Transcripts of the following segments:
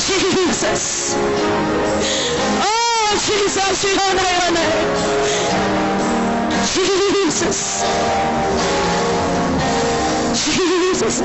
Jesus. Oh, Jesus, we honor your name. Jesus. Jesus.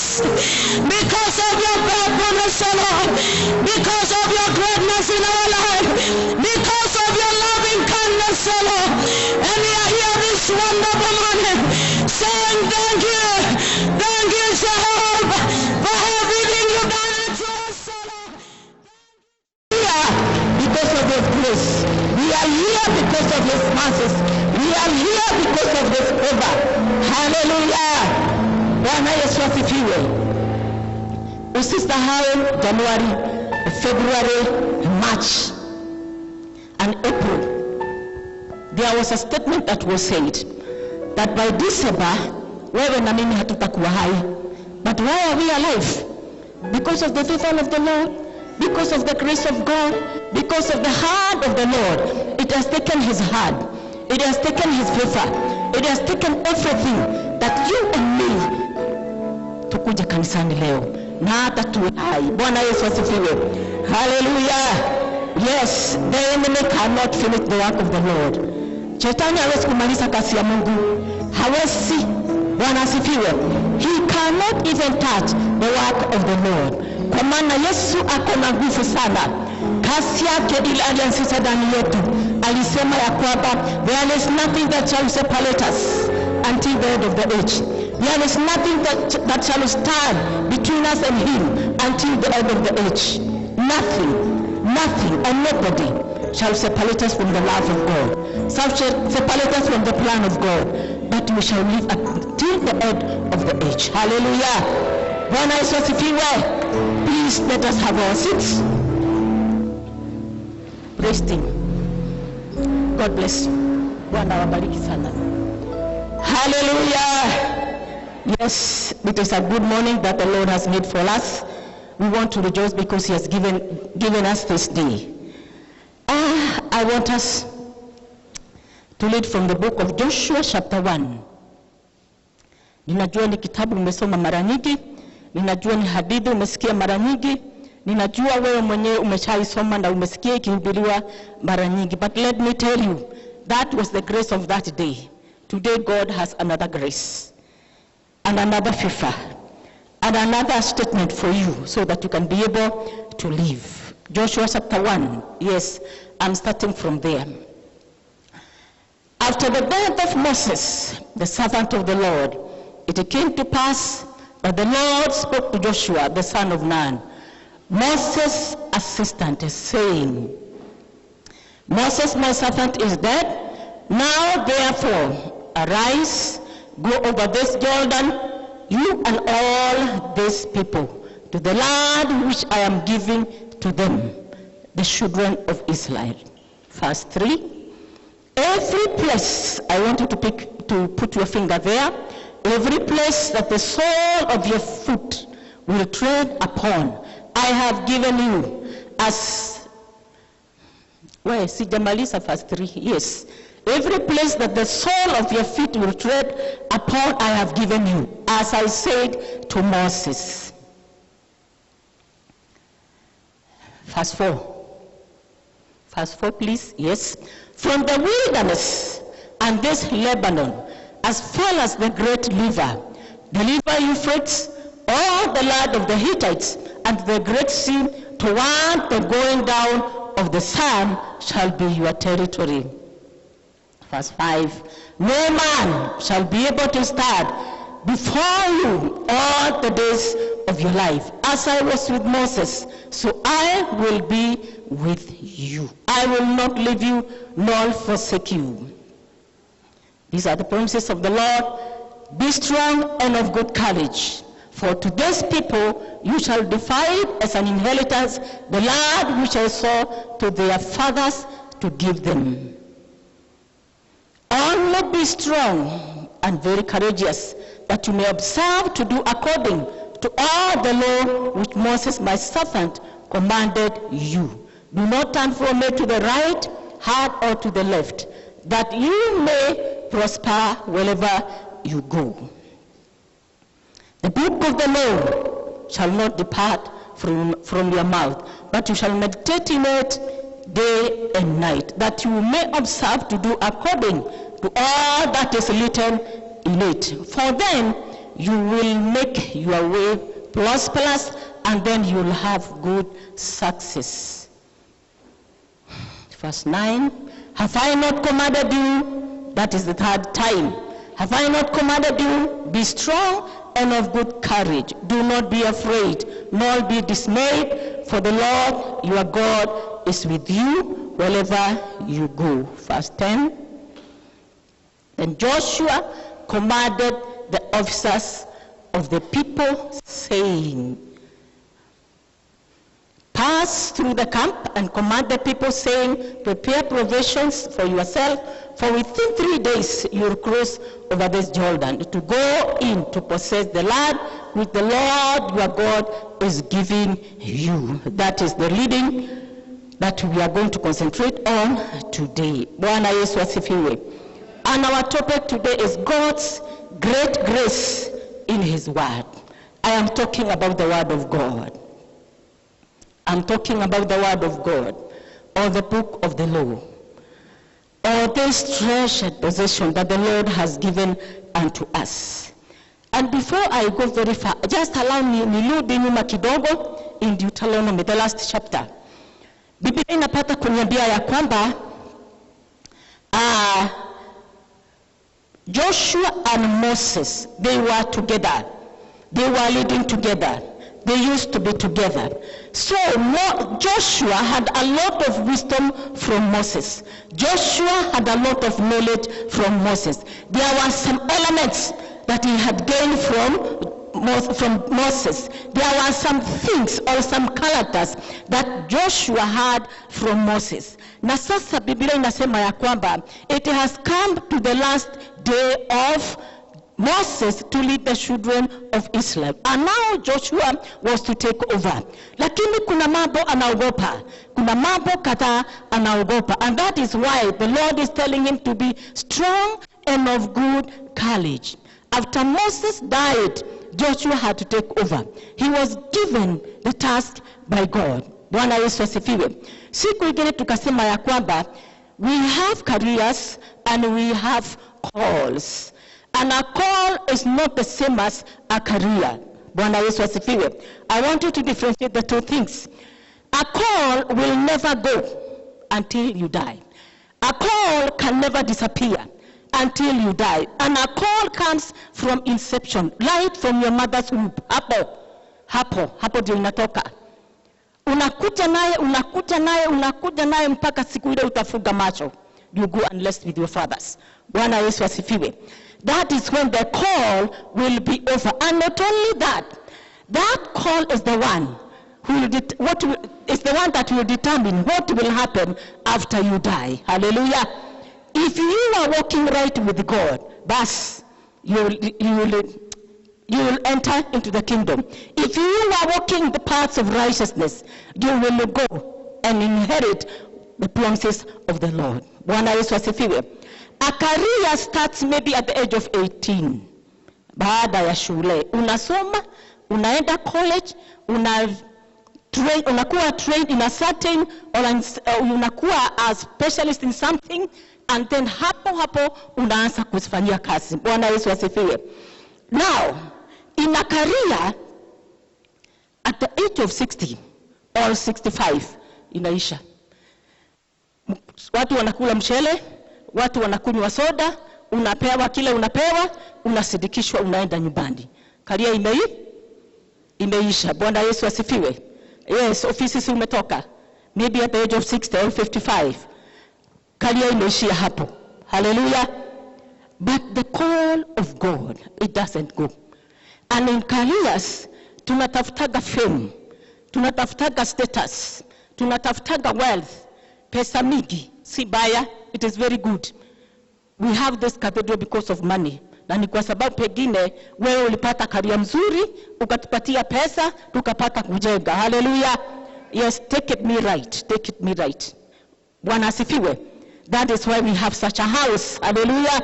Because of your faithfulness, O Lord, because of your greatness in our life, because of your loving kindness, O Lord, and we are here this wonderful morning saying thank you, Jehovah, for everything you've done unto us, O Lord. We are because of His grace. We are here because of His mercies. We are here because of His favor. Hallelujah. Bwana Yesu asifiwe. Usisahau January, February, March, and April. There was a statement that was said that by December, wewe na mimi hatutakuwa hai. But why are we alive? Because of the favor of the Lord, because of the grace of God, because of the hand of the Lord. It has taken His hand. It has taken His favor. It has taken everything that you and me tukuja kanisani leo na hata tuwe hai. Bwana Yesu asifiwe. Hallelujah. Yes, the enemy cannot finish the work of the Lord. Shetani hawezi kumaliza kazi ya Mungu. Hawezi. Bwana asifiwe. He cannot even touch the work of the Lord. Kwa maana Yesu ako na nguvu sana. kasi yake ile alianzisha ndani yetu. Alisema ya kwamba there is nothing that shall separate us until the end of the age. There is nothing that shall stand between us and him until the end of the age. Nothing and nobody shall separate us from the love of God, shall separate us from the plan of God, but we shall live until the end of the age. Hallelujah. Bwana Yesu asifiwe. Please let us have our seats. Praise him. God bless you. Bwana wabariki sana. Hallelujah. Yes, it is a good morning that the Lord has made for us. We want to rejoice because he has given us this day. I want us to read from the book of Joshua chapter 1. Ninajua ni kitabu umesoma mara nyingi, ninajua ni hadithi umesikia mara nyingi, ninajua wewe mwenyewe umeshaisoma na umesikia ikihubiriwa mara nyingi. But let me tell you, that was the grace of that day. Today God has another grace and another favor and another statement for you so that you can be able to live. Joshua chapter 1, yes, I'm starting from there. After the death of Moses, the servant of the Lord, it came to pass that the Lord spoke to Joshua, the son of Nun, Moses' assistant, saying, Moses, my servant, is dead. Now therefore, arise, go over this Jordan, you and all these people, to the land which I am giving to them, the children of Israel. Verse 3. Every place, I want you to put your finger there, every place that the sole of your foot will tread upon, I have given you as, where, Sijamaliza verse 3, yes. Every place that the sole of your feet will tread upon, I have given you, as I said to Moses. Verse 4. Verse 4, please. Yes. From the wilderness and this Lebanon, as far as the great river, the river Euphrates, all the land of the Hittites, and the great sea, toward the going down of the sun, shall be your territory. Verse 5. No man shall be able to stand before you all the days of your life. As I was with Moses, so I will be with you. I will not leave you nor forsake you. These are the promises of the Lord. Be strong and of good courage. For to these people you shall divide as an inheritance the land which I swore to their fathers to give them. Only be strong and very courageous, that you may observe to do according to all the law which Moses my servant commanded you. Do not turn from it to the right hand or to the left, that you may prosper wherever you go. The book of the law shall not depart from your mouth, but you shall meditate in it day and night, that you may observe to do according to all that is written in it. For then you will make your way prosperous, and then you will have good success. Verse 9. Have I not commanded you? That is the third time. Have I not commanded you? Be strong and of good courage. Do not be afraid, nor be dismayed, for the Lord your God is with you wherever you go. Verse 10. Then Joshua commanded the officers of the people, saying, pass through the camp and command the people, saying, prepare provisions for yourself, for within 3 days you will cross over this Jordan to go in to possess the land which the Lord your God is giving you. That is the reading that we are going to concentrate on today. Bwana Yesu asifiwe. And our topic today is God's great grace in his word. I am talking about the word of God. I'm talking about the word of God, or the book of the law, or this treasured possession that the Lord has given unto us. And before I go very far, just allow me nirudi nyuma kidogo in Deuteronomy, the last chapter. Biblia inapata kuniambia ya kwamba Joshua and Moses, they were together. They were leading together. They used to be together. So Joshua had a lot of wisdom from Moses. Joshua had a lot of knowledge from Moses. There were some elements that he had gained from Moses. There were some things or some characters that Joshua had from Moses. Na sasa Biblia inasema ya kwamba it has come to the last day of Moses to lead the children of Israel. And now Joshua was to take over. Lakini kuna mambo anaogopa. Kuna mambo kadhaa anaogopa. And that is why the Lord is telling him to be strong and of good courage. After Moses died, Joshua had to take over. He was given the task by God. Bwana Yesu asifiwe. Siku ingine tukasema ya kwamba we have careers and we have calls. And a call is not the same as a career. Bwana Yesu asifiwe. I want you to differentiate the two things. A call will never go until you die. A call can never disappear until you die. And a call comes from inception, right from your mother's womb. Hapo ndio inatoka. Unakuja naye mpaka siku ile utafunga macho. You go and rest with your fathers. Bwana Yesu asifiwe. That is when the call will be over. And not only that, that call is the one is the one that will determine what will happen after you die. Hallelujah. If you are walking right with God, thus you will enter into the kingdom. If you are walking the paths of righteousness, you will go and inherit the promises of the Lord. Bwana Yesu asifiwe. A career starts maybe at the age of 18. Baada ya shule. Unasoma, unaenda college, unakuwa trained in a certain, or unakuwa a specialist in something, and then hapo unaanza kufanyia kazi. Bwana Yesu asifiwe. Now, in a career, at the age of 60 or 65, inaisha. Watu wanakula mchele, watu wanakunywa soda, unapewa kile unapewa, unasidikishwa, unaenda nyumbani. Karia imeisha. Bwana Yesu asifiwe. Yes, ofisi si umetoka. Maybe at the age of 60 or 55. Karia imeishia hapo. Hallelujah. But the call of God, it doesn't go. And in careers, tunatafutaga fame, tunatafutaga status, tunatafutaga wealth, pesa mingi, si baya, it is very good. We have this cathedral because of money. Na ni kwa sababu pengine wewe ulipata career mzuri, ukatupatia pesa, tukapata kujenga. Hallelujah. Yes, take it me right. Bwana asifiwe. That is why we have such a house. Hallelujah.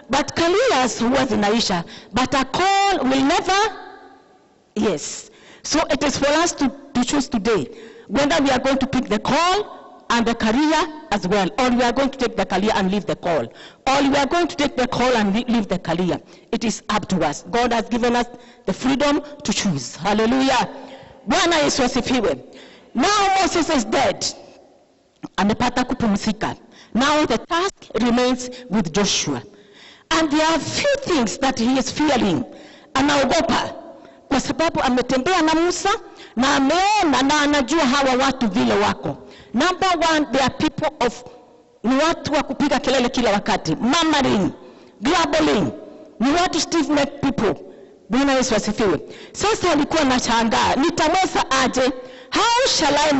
But careers huwa zinaisha. But a call will never. Yes. So it is for us to choose today whether we are going to pick the call and the career as well, or we are going to take the career and leave the call, or we are going to take the call and leave the career. It is up to us. God has given us the freedom to choose. Hallelujah. Bwana Yesu asifiwe. Now Moses is dead. Amepata kupumzika. Now the task remains with Joshua. And there are few things that he is fearing. Anaogopa kwa sababu ametembea na Musa na ameona na anajua hawa watu vile wako. Number one, they are people of, ni watu wa kupiga kelele kila wakati, murmuring, grumbling, ni watu stiff-necked people. Bwana Yesu asifiwe. Sasa alikuwa anashangaa, nitamweza aje? How shall I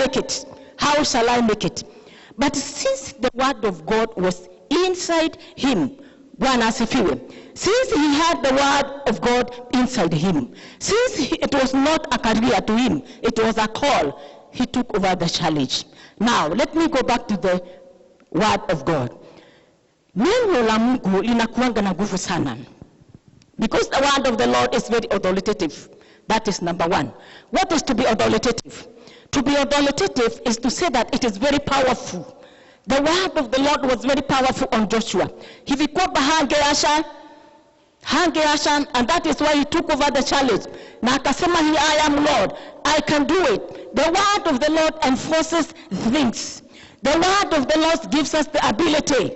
make it? But since the word of God was inside him, Bwana asifiwe. Since he had the word of God inside him, since it was not a career to him, it was a call, he took over the challenge. Now, let me go back to the word of God. Neno la Mungu linakuanga na nguvu sana. Because the word of the Lord is very authoritative. That is number one. What is to be authoritative? To be authoritative is to say that it is very powerful. The word of the Lord was very powerful on Joshua. Hivi kwamba hangeacha Hangeasha, and that is why he took over the challenge. Na akasema, here I am, Lord, I can do it. The word of the Lord enforces things. The word of the Lord gives us the ability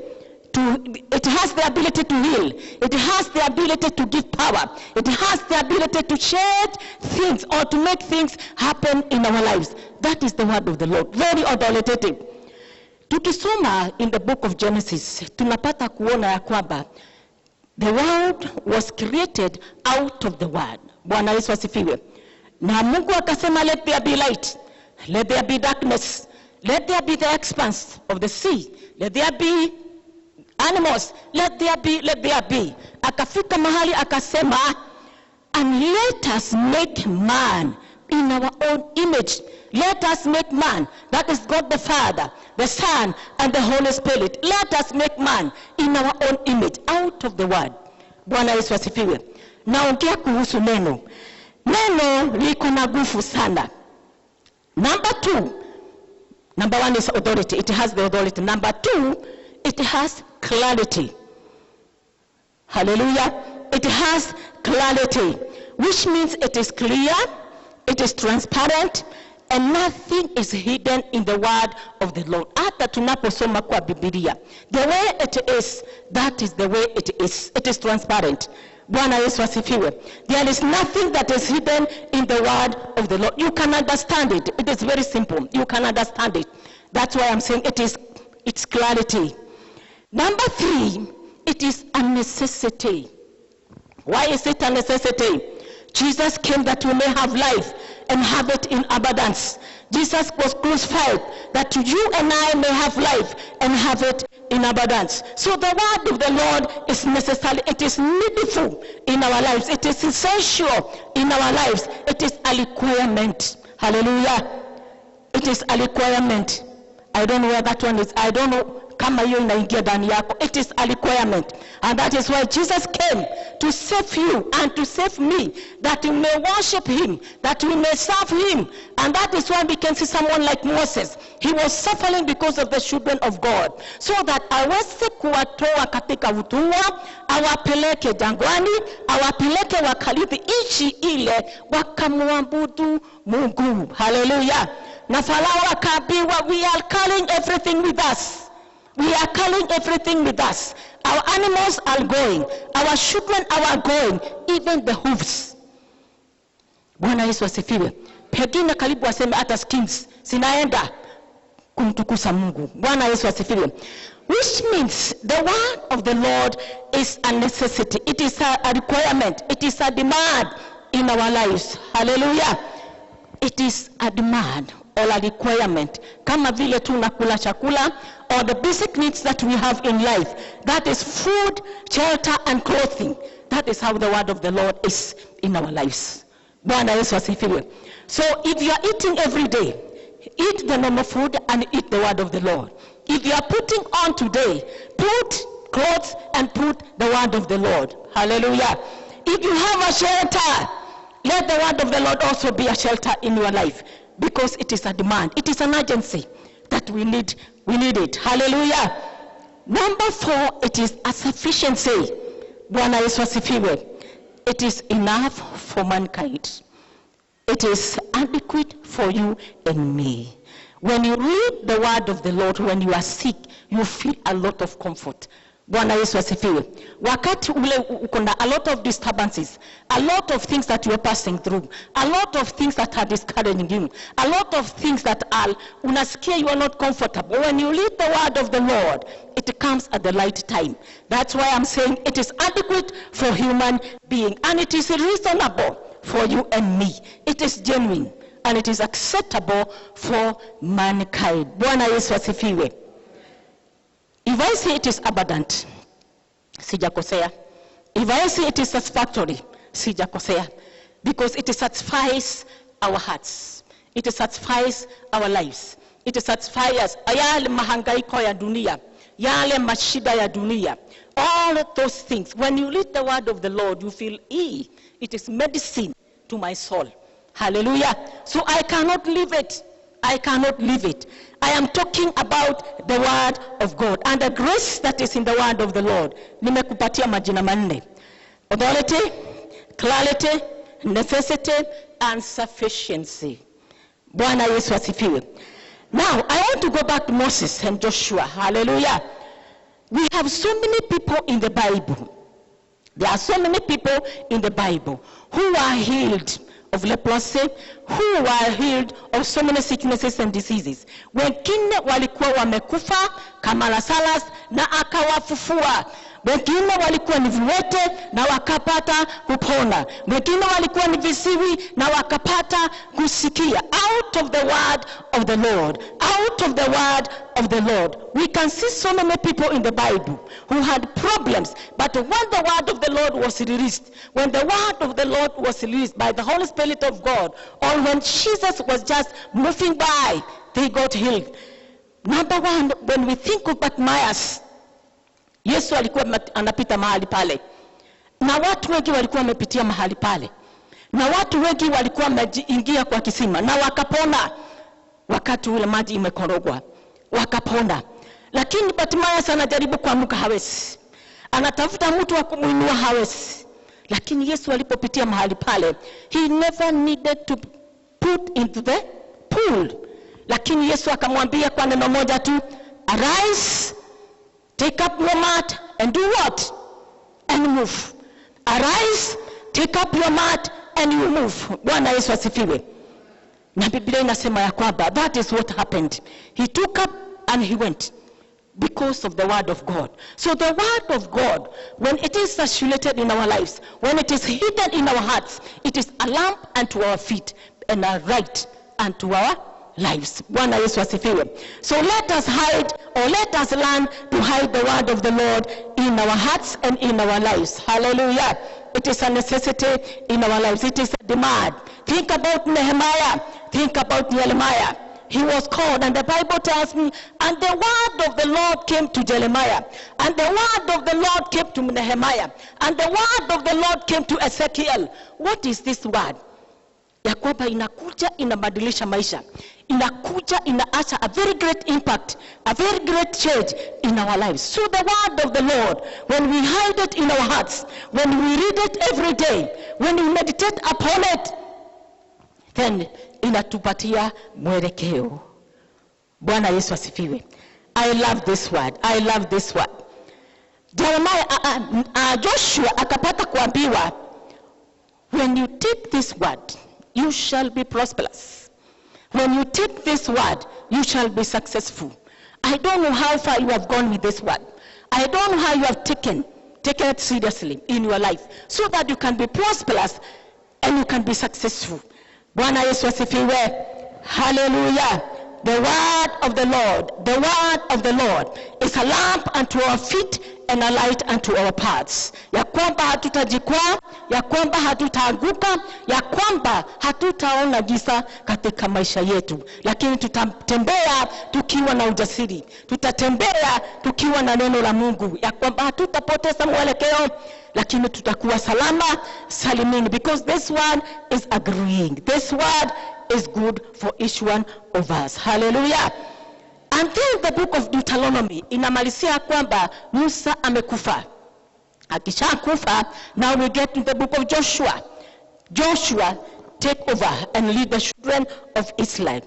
it has the ability to heal. It has the ability to give power. It has the ability to change things or to make things happen in our lives. That is the word of the Lord. Very authoritative. Tukisoma in the book of Genesis, tunapata kuona ya kwamba the world was created out of the word. Bwana Yesu asifiwe. Na Mungu akasema, let there be light. Let there be darkness. Let there be the expanse of the sea. Let there be animals. Let there be, let there be. Akafika mahali akasema, and let us make man in our own image. Let us make man. That is God the Father, the Son, and the Holy Spirit. Let us make man in our own image, out of the word. Bwana Yesu asifiwe. Naongea kuhusu neno. Neno liko na nguvu sana. Number one is authority. It has the authority. Number two, it has clarity. Hallelujah. It has clarity, which means it is clear, it is transparent, and nothing is hidden in the word of the Lord. Hata tunaposoma kwa Biblia, the way it is, that is the way it is. It is transparent. Bwana Yesu asifiwe. There is nothing that is hidden in the word of the Lord. You can understand it. It is very simple. You can understand it. That's why I'm saying it's clarity. Number three, it is a necessity. Why is it a necessity? Jesus came that we may have life and have it in abundance. Jesus was crucified that you and I may have life and have it in abundance. So the word of the Lord is necessary. It is needful in our lives. It is essential in our lives. It is a requirement. Hallelujah. It is a requirement. I don't know where that one is. I don't know. It is a requirement. And that is why Jesus came to save you and to save me, that we may worship him, that we may serve him. And that is why we can see someone like Moses. He was suffering because of the children of God, so that aweze kuwatoa katika utumwa, awapeleke jangwani, awapeleke wakarithi nchi ile, wakamwabudu Mungu. Hallelujah. Na Farao akaambiwa, we are carrying everything with us. We are carrying everything with us. Our animals are going. Our children are going. Even the hooves. Bwana Yesu asifiwe. Pengine karibu waseme hata skins sinaenda kumtukuza Mungu. Bwana Yesu asifiwe. Which means the word of the Lord is a necessity. It is a requirement. It is a demand in our lives. Hallelujah. It is a demand or a requirement. Kama vile tunakula chakula, or the basic needs that we have in life. That is food, shelter, and clothing. That is how the word of the Lord is in our lives. Bwana Yesu asifiwe. So if you are eating every day, eat the normal food and eat the word of the Lord. If you are putting on today, put clothes and put the word of the Lord. Hallelujah. If you have a shelter, let the word of the Lord also be a shelter in your life, because it is a demand. It is an urgency that we need it. Hallelujah. Number four, it is a sufficiency. Bwana Yesu asifiwe. It is enough for mankind. It is adequate for you and me. When you read the word of the Lord, when you are sick, you feel a lot of comfort. Bwana Yesu asifiwe. Wakati ule ukona a lot of disturbances, a lot of things that you are passing through, a lot of things that are discouraging you, a lot of things that are unasikia you are not comfortable. When you read the word of the Lord, it comes at the right time. That's why I'm saying it is adequate for human being, and it is reasonable for you and me. It is genuine and it is acceptable for mankind. Bwana Yesu asifiwe. If I say it is abundant, sijakosea. If I say it is satisfactory, sijakosea. Because it satisfies our hearts. It satisfies our lives. It satisfies yale mahangaiko ya dunia, yale mashida ya dunia. All of those things. When you read the word of the Lord, you feel, it is medicine to my soul. Hallelujah. So I cannot leave it. I cannot leave it. I am talking about the word of God and the grace that is in the word of the Lord. Nimekupatia majina manne. authority, clarity, necessity, and sufficiency. Bwana Yesu asifiwe. Now, I want to go back to Moses and Joshua. Hallelujah. We have so many people in the Bible. There are so many people in the Bible who are healed of leprosy, who were healed of so many sicknesses and diseases. Wengine walikuwa wamekufa kama Lazarus na akawafufua. Wengine walikuwa ni viwete na wakapata kupona. Wengine walikuwa ni visiwi na wakapata kusikia. Out of the word of the Lord. Out of the word of the Lord. We can see so many people in the Bible who had problems. But when the word of the Lord was released, when the word of the Lord was released by the Holy Spirit of God, or when Jesus was just moving by, they got healed. Number one, when we think of Bartimaeus, Yesu alikuwa anapita mahali pale. Na watu wengi walikuwa wamepitia mahali pale. Na watu wengi walikuwa wameingia kwa kisima na wakapona. Wakati ule maji imekorogwa, wakapona. Lakini Bartimaeus anajaribu kuamka, hawezi. Anatafuta mtu wa kumuinua, hawezi. Lakini Yesu alipopitia mahali pale, he never needed to put into the pool. Lakini Yesu akamwambia kwa neno moja tu, arise, take up your mat and do what? And move. Arise, take up your mat and you move. Bwana Yesu asifiwe. Na Biblia inasema ya kwamba that is what happened. He took up and he went because of the word of God. So the word of God, when it is saturated in our lives, when it is hidden in our hearts, it is a lamp unto our feet and a light unto our lives. Bwana Yesu asifiwe. So let us hide, or let us learn to hide the word of the Lord in our hearts and in our lives. Hallelujah. It is a necessity in our lives. It is a demand. Think about Nehemiah. Think about Jeremiah. He was called, and the Bible tells me, and the word of the Lord came to Jeremiah, and the word of the Lord came to Nehemiah, and the word of the Lord came to Ezekiel. What is this word? Ya kwamba inakuja inabadilisha maisha. Inakuja inaacha a very great impact, a very great change in our lives. So the word of the Lord, when we hide it in our hearts, when we read it every day, when we meditate upon it, then inatupatia mwelekeo. Bwana Yesu asifiwe. I love this word. I love this word. Joshua akapata kuambiwa, when you take this word, you shall be prosperous. When you take this word, you shall be successful. I don't know how far you have gone with this word. I don't know how you have taken it seriously in your life, so that you can be prosperous and you can be successful. Bwana Yesu asifiwe. Hallelujah. The word of the Lord is a lamp unto our feet and a light unto our paths. Ya kwamba hatutajikwaa, ya kwamba hatutaanguka, ya kwamba hatutaona giza katika maisha yetu, lakini tutatembea tukiwa na ujasiri, tutatembea tukiwa na neno la Mungu, ya kwamba hatutapoteza mwelekeo, lakini tutakuwa salama salimini, because this word is agreeing. This word is good for each one of us. Hallelujah. And then the book of Deuteronomy inamalizia kwamba Musa amekufa. Akishakufa, now we get to the book of Joshua. Joshua take over and lead the children of Israel.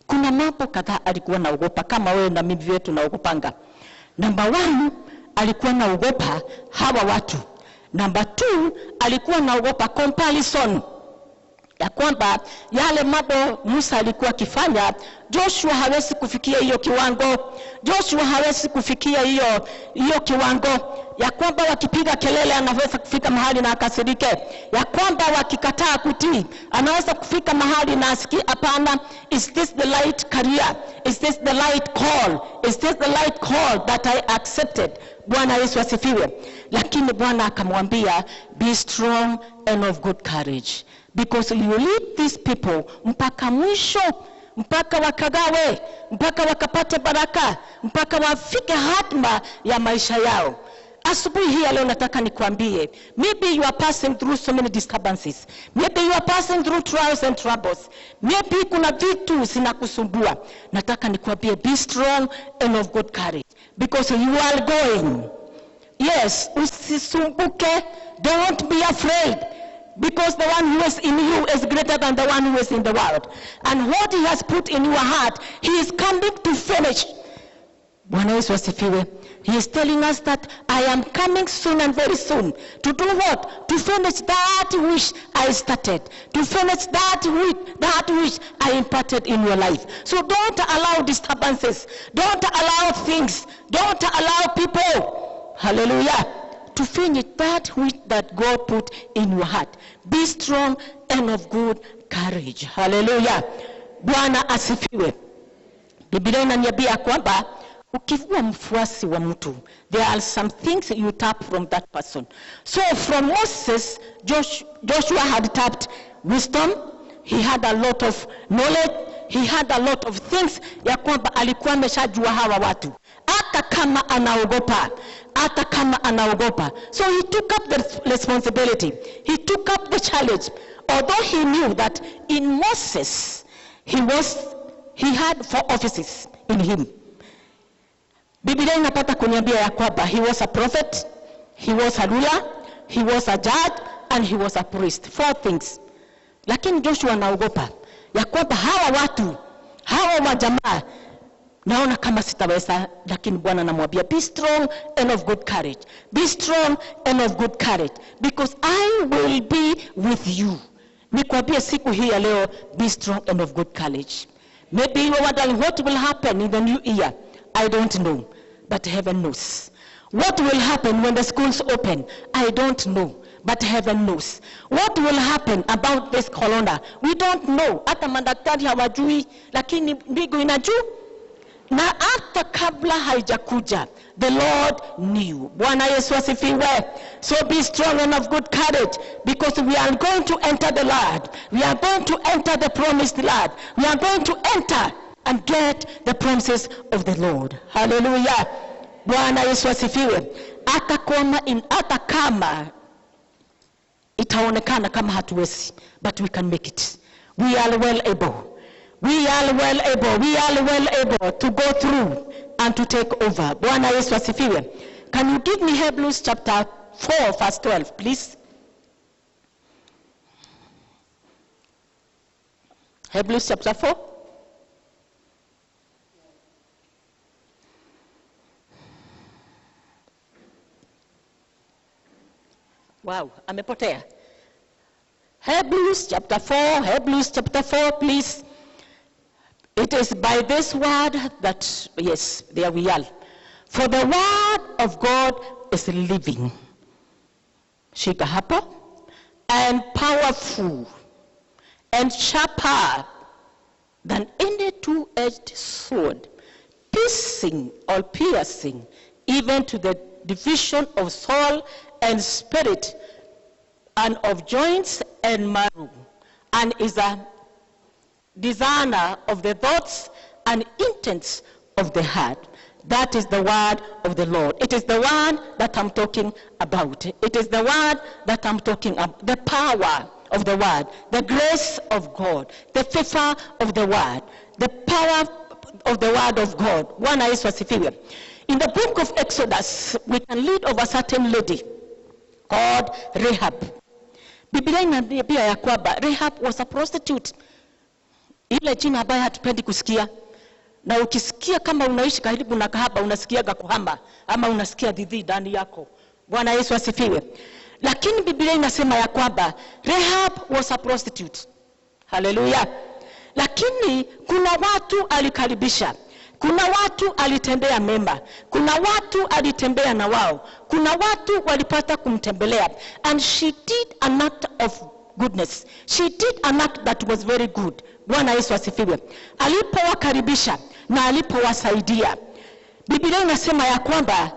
Kuna mambo kadhaa alikuwa naogopa, kama wewe na mimi wetu naogopanga. Number 1, alikuwa naogopa hawa watu. Number 2, alikuwa naogopa comparison. Ya kwamba yale mambo Musa alikuwa akifanya, Joshua hawezi kufikia hiyo kiwango. Joshua hawezi kufikia hiyo kiwango. Ya kwamba wakipiga kelele anaweza kufika mahali na akasirike. Ya kwamba wakikataa kutii anaweza kufika mahali na asikie hapana, is this the right career? Is this the right call? Is this the right call that I accepted? Bwana Yesu asifiwe. Lakini Bwana akamwambia, be strong and of good courage, because you lead these people mpaka mwisho, mpaka wakagawe, mpaka wakapate baraka, mpaka wafike hatima ya maisha yao. Asubuhi hii leo nataka nikwambie, maybe you are passing through so many disturbances, maybe you are passing through trials and troubles, maybe kuna vitu zinakusumbua. Nataka nikwambie, be strong and of good courage, because you are going Yes, usisumbuke, don't be afraid, because the one who is in you is greater than the one who is in the world. And what he has put in your heart, he is coming to finish. Bwana Yesu asifiwe. He is telling us that I am coming soon and very soon. To do what? To finish that which I started. To finish that which I imparted in your life. So don't allow disturbances. Don't allow things. Don't allow people. Hallelujah. To finish that which that God put in your heart. Be strong and of good courage. Hallelujah. Bwana asifiwe. Biblia inaniambia kwamba ukiwa mfuasi wa mtu, there are some things you tap from that person. So from Moses, Joshua had tapped wisdom. He had a lot of knowledge. He had a lot of things ya kwamba alikuwa ameshajua hawa watu. Hata kama anaogopa. So he took up the responsibility. He took up the challenge. Although he knew that in Moses, he had 4 offices in him. Biblia inapata kuniambia ya kwamba he was a prophet, he was a ruler, he was a judge, and he was a priest. 4 things. Lakini Joshua anaogopa ya kwamba hawa majamaa naona kama sitaweza, lakini Bwana anamwambia be strong and of good courage. Be strong and of good courage, because I will be with you. Nikwambia siku hii ya leo, be strong and of good courage. Maybe you are wondering what will happen in the new year. I don't know, but heaven knows. What will happen when the schools open? I don't know, but heaven knows. What will happen about this corona? We don't know. Hata madaktari hawajui, lakini mbingu inajua. Na hata kabla haijakuja, the Lord knew. Bwana Yesu asifiwe. So be strong and of good courage, because we are going to enter the land. We are going to enter the promised land. We are going to enter and get the promises of the Lord. Hallelujah. Bwana Yesu asifiwe. Hata kama itaonekana kama hatuwezi, but we can make it. We are well able. We are well able to go through and to take over. Bwana Yesu asifiwe. Can you give me Hebrews chapter 4 verse 12, please? Hebrews chapter 4. Wow, amepotea. Hebrews chapter 4, please. It is by this word that, yes, there we are. For the word of God is living, shika hapa, and powerful, and sharper than any two-edged sword, piercing, even to the division of soul and spirit, and of joints and marrow, and is a discerner of the thoughts and intents of the heart. That is the word of the Lord. It is the word that I'm talking about. It is the word that I'm talking about. The power of the word, the grace of God, the favor of the word, the power of the word of God. Bwana Yesu asifiwe. In the book of Exodus, we can read of a certain lady called Rahab. Biblia inaniambia ya kwamba Rahab was a prostitute. Ile jina ambayo hatupendi kusikia. Na ukisikia kama unaishi karibu na kahaba, unasikiaga kuhama ama unasikia dhidi ndani yako. Bwana Yesu asifiwe. Lakini Biblia inasema ya kwamba Rahab was a prostitute. Hallelujah. Lakini kuna watu alikaribisha. Kuna watu alitembea mema. Kuna watu alitembea na wao. Kuna watu walipata kumtembelea. And she did an act of goodness. She did an act that was very good. Bwana Yesu asifiwe. Alipowakaribisha na alipowasaidia. Biblia inasema ya kwamba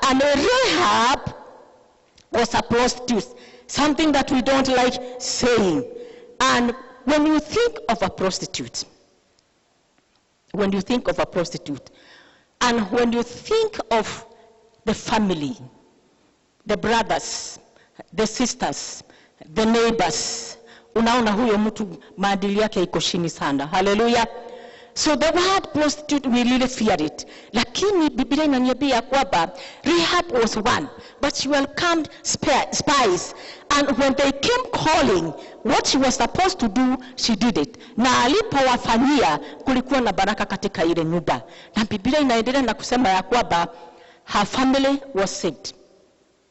and Rahab was a prostitute. Something that we don't like saying. And when you think of a prostitute, and when you think of the family, the brothers, the sisters, the neighbors, unaona huyo mtu maadili yake iko chini sana. Hallelujah. So the word prostitute, we really feared it. Lakini Biblia inaniambia kwamba Rahab was one, but she welcomed spies. And when they came calling, what she was supposed to do, she did it. Na alipowafanyia, kulikuwa na baraka katika ile nyumba. Na Biblia inaendelea na kusema ya kwamba her family was saved.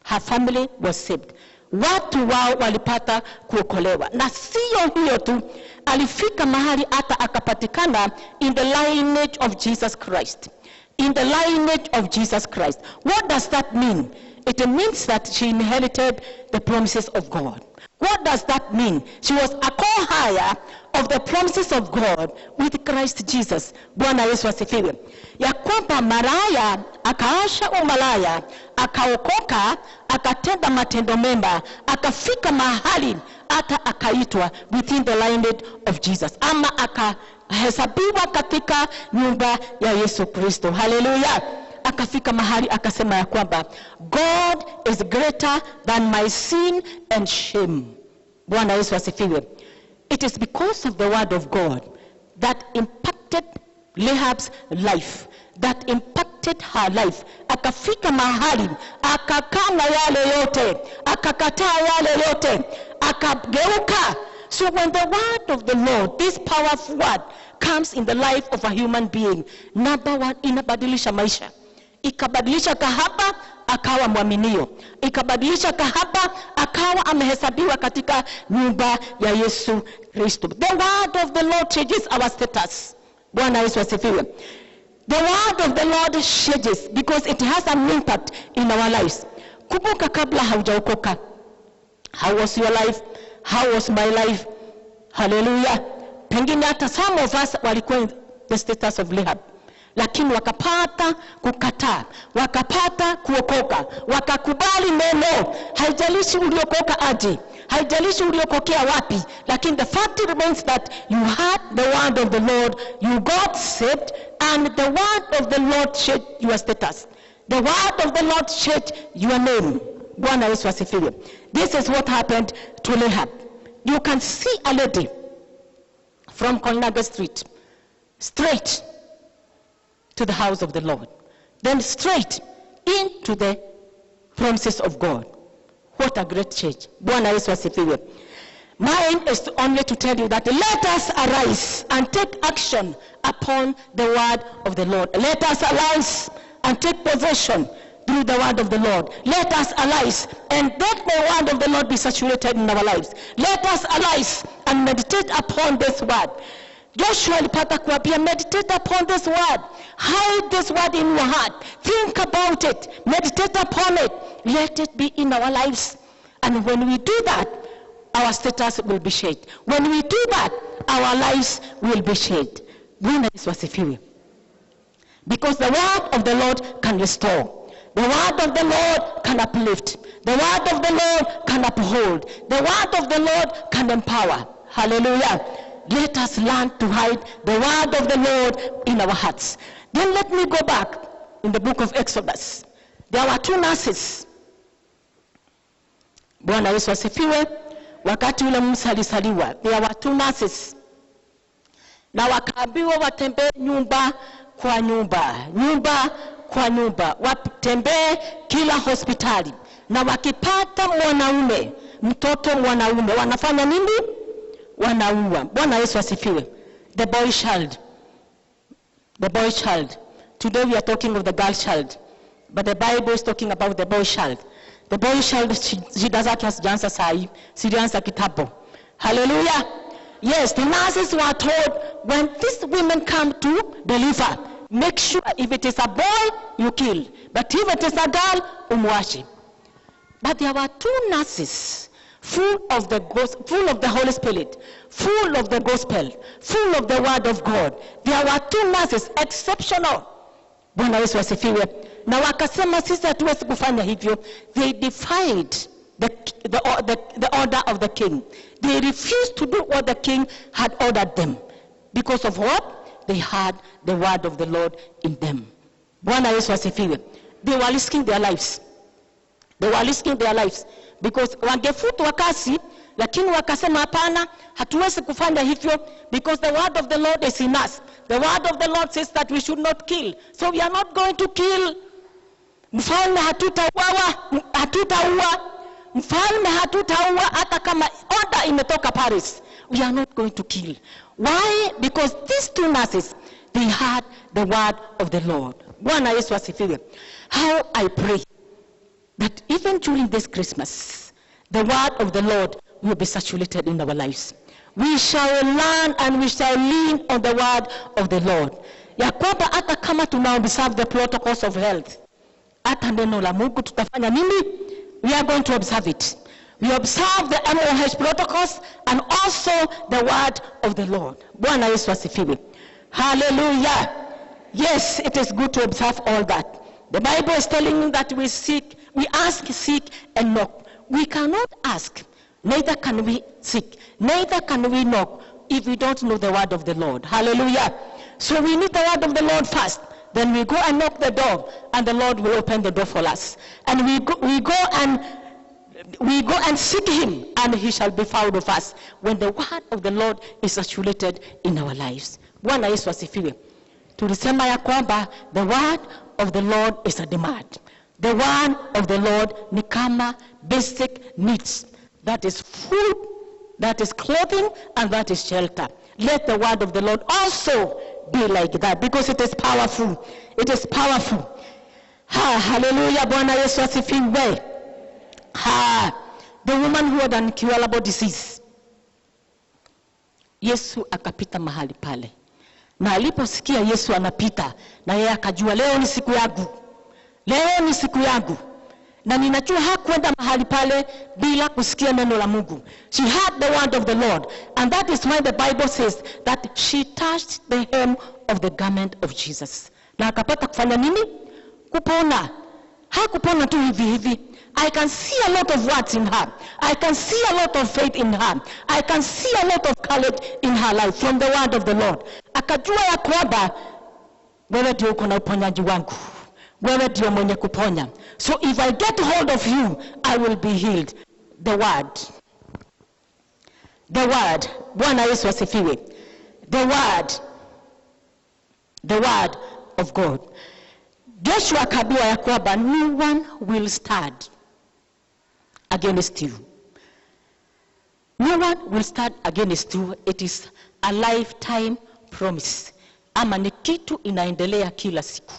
Her family was saved. Watu wao walipata kuokolewa. Na sio hiyo tu, alifika mahali hata akapatikana in the lineage of Jesus Christ. In the lineage of Jesus Christ. What does that mean? It means that she inherited the promises of God. What does that mean? She was a co-heir of the promises of God with Christ Jesus. Bwana Yesu asifiwe. Ya kwamba maraya akaasha umalaya, akaokoka, akatenda matendo mema, akafika mahali hata akaitwa within the lineage of Jesus. Ama akahesabiwa katika nyumba ya Yesu Kristo. Hallelujah. Akafika mahali akasema ya kwamba God is greater than my sin and shame. Bwana Yesu asifiwe. It is because of the word of God that impacted Rahab's life, that impacted her life. Akafika mahali akakana yale yote, akakataa yale yote, akageuka. So when the word of the Lord, this powerful word, comes in the life of a human being, number one, inabadilisha maisha. Ikabadilisha kahaba akawa mwaminio. Ikabadilisha kahaba akawa amehesabiwa katika nyumba ya Yesu Kristo. The word of the Lord changes our status. Bwana Yesu asifiwe. The word of the Lord changes because it has an impact in our lives. Kumbuka kabla haujaokoka. How was your life? How was my life? Hallelujah. Pengine hata some of us walikuwa in the status of Rahab. Lakini wakapata kukataa, wakapata kuokoka, wakakubali neno. Haijalishi uliokoka aje, haijalishi uliokokea wapi, lakini the fact remains that you had the word of the Lord, you got saved, and the word of the Lord changed your status. The word of the Lord changed your name. Bwana Yesu asifiwe. This is what happened to Rahab. You can see a lady from Koinange Street, straight to the house of the Lord, then straight into the promises of God. What a great change. Bwana Yesu asifiwe. Mine is only to tell you that let us arise and take action upon the word of the Lord. Let us arise and take possession through the word of the Lord. Let us arise and let the word of the Lord be saturated in our lives. Let us arise and meditate upon this word. Joshua alipata kuambia, meditate upon this word. Hide this word in your heart. Think about it. Meditate upon it. Let it be in our lives. And when we do that, our status will be shaped. When we do that, our lives will be shaped. Bwana Yesu asifiwe. Because the word of the Lord can restore. The word of the Lord can uplift. The word of the Lord can uphold. The word of the Lord can empower. Hallelujah. Let us learn to hide the word of the Lord in our hearts. Then let me go back in the book of Exodus. There were two nurses. Bwana Yesu asifiwe. Wakati ule Musa alisaliwa, there were two nurses. Na wakaambiwa watembee nyumba kwa nyumba, nyumba kwa nyumba, watembee kila hospitali. Na wakipata mwanaume, mtoto mwanaume, wanafanya nini? Wanaua. Bwana Yesu asifiwe. The boy child. The boy child. Today we are talking of the girl child, but the Bible is talking about the boy child. The boy child, shida zake hazijaanza sahi, zilianza kitambo. Hallelujah. Yes, the nurses were told, when these women come to deliver, make sure if it is a boy, you kill. But if it is a girl, umwashi. But there were two nurses, full of the Holy Spirit, full of the gospel, full of the word of God. There were two nurses, exceptional. Bwana Yesu asifiwe. Na wakasema sisi hatuwezi kufanya hivyo. They defied the order of the king. They refused to do what the king had ordered them. Because of what? They had the word of the Lord in them. Bwana Yesu asifiwe. They were risking their lives. They were risking their lives. Because wangefutwa kazi lakini wakasema hapana, hatuwezi kufanya hivyo because the word of the Lord is in us. The word of the Lord says that we should not kill. So we are not going to kill. Mfalme hatutaua. Mfalme hatutaua hata kama order imetoka Paris. We are not going to kill. Why? Because these two nurses, they had the word of the Lord. Bwana Yesu asifiwe. How I pray that even during this Christmas, the word of the Lord will be saturated in our lives. We shall learn and we shall lean on the word of the Lord. Ya kwamba hata kama tuna observe the protocols of health, hata neno la Mungu tutafanya nini? We are going to observe it. We observe the MOH protocols and also the word of the Lord. Bwana Yesu asifiwe. Hallelujah. Yes, it is good to observe all that. The Bible is telling you that we ask, seek, and knock. We cannot ask, neither can we seek, neither can we knock if we don't know the word of the Lord. Hallelujah. So we need the word of the Lord first. Then we go and knock the door, and the Lord will open the door for us. And we go and seek him, and he shall be found of us when the word of the Lord is saturated in our lives. Bwana Yesu asifiwe. Tulisema ya kwamba the word of the Lord is a demand. The word of the Lord ni kama basic needs. That is food, that is clothing, and that is shelter. Let the word of the Lord also be like that because it is powerful. It is powerful. Hallelujah. Bwana Yesu asifiwe. The woman who had an incurable disease. Yesu akapita mahali pale. Na aliposikia Yesu anapita, na yeye akajua leo ni siku yangu. Leo ni siku yangu. Na ninajua hakwenda mahali pale bila kusikia neno la Mungu. She heard the word of the Lord. And that is why the Bible says that she touched the hem of the garment of Jesus. Na akapata kufanya nini? Kupona. Hakupona tu hivi hivi. I can see a lot of words in her. I can see a lot of faith in her. I can see a lot of courage in her life from the word of the Lord. Akajua ya kwamba wewe ndio uko na uponyaji wangu. Wewe ndio mwenye kuponya. So if I get hold of you, I will be healed. The word. The word. Bwana Yesu asifiwe. The word. The word of God. Joshua akajua ya kwamba no one will stand against you. No one will stand against you. It is a lifetime promise. Ama ni kitu inaendelea kila siku.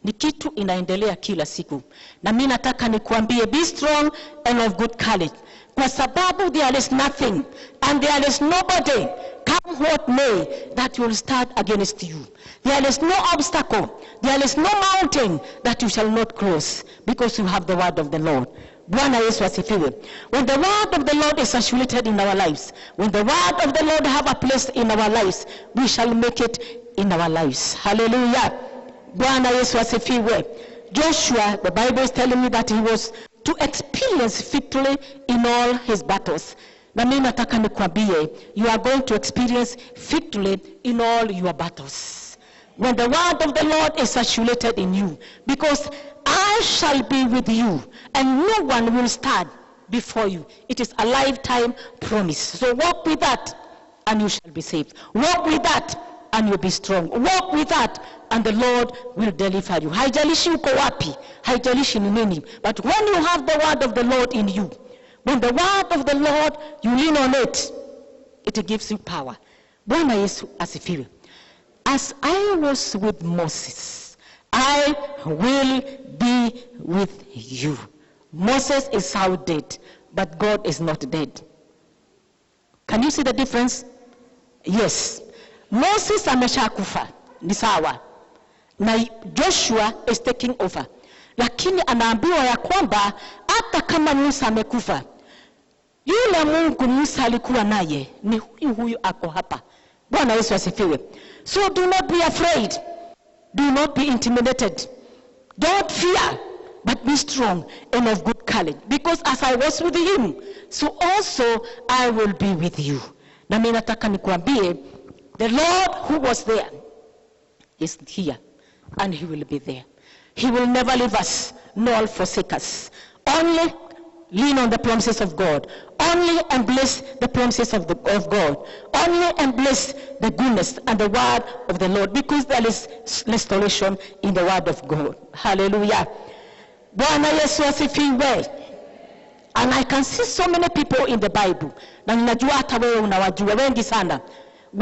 Ni kitu inaendelea kila siku. Na mimi nataka nikuambie, be strong and of good courage. Kwa sababu there is nothing and there is nobody, come what may, that will stand against you. There is no obstacle, there is no mountain that you shall not cross because you have the word of the Lord. Bwana Yesu asifiwe. When the word of the Lord is saturated in our lives, when the word of the Lord have a place in our lives, we shall make it in our lives. Hallelujah. Bwana Yesu asifiwe. Joshua, the Bible is telling me that he was to experience victory in all his battles. Na mimi nataka nikwambie, you are going to experience victory in all your battles. When the word of the Lord is saturated in you, because I shall be with you, and no one will stand before you. It is a lifetime promise. So walk with that, and you shall be saved. Walk with that, and you'll be strong. Walk with that, and the Lord will deliver you. Haijalishi uko wapi, haijalishi ni nini. But when you have the word of the Lord in you, when the word of the Lord, you lean on it, it gives you power. Bwana Yesu asifiwe. As I was with Moses, I will be with you. Moses is now dead, but God is not dead. Can you see the difference? Yes. Moses ameshakufa, ni sawa. Na Joshua is taking over. Lakini anaambiwa ya kwamba hata kama Musa amekufa, yule Mungu Musa alikuwa naye ni huyu ako hapa. Bwana Yesu asifiwe. So do not be afraid. Do not be intimidated. Don't fear, but be strong and of good courage. Because as I was with him, so also I will be with you. Na mimi nataka nikuambie, the Lord who was there is here, and he will be there. He will never leave us nor forsake us. Only lean on the promises of God. Only embrace the promises of God. Only embrace the goodness and the word of the Lord, because there is restoration in the word of God. Hallelujah. Bwana Yesu asifiwe. And I can see so many people in the Bible. Na ninajua hata wewe unawajua wengi sana.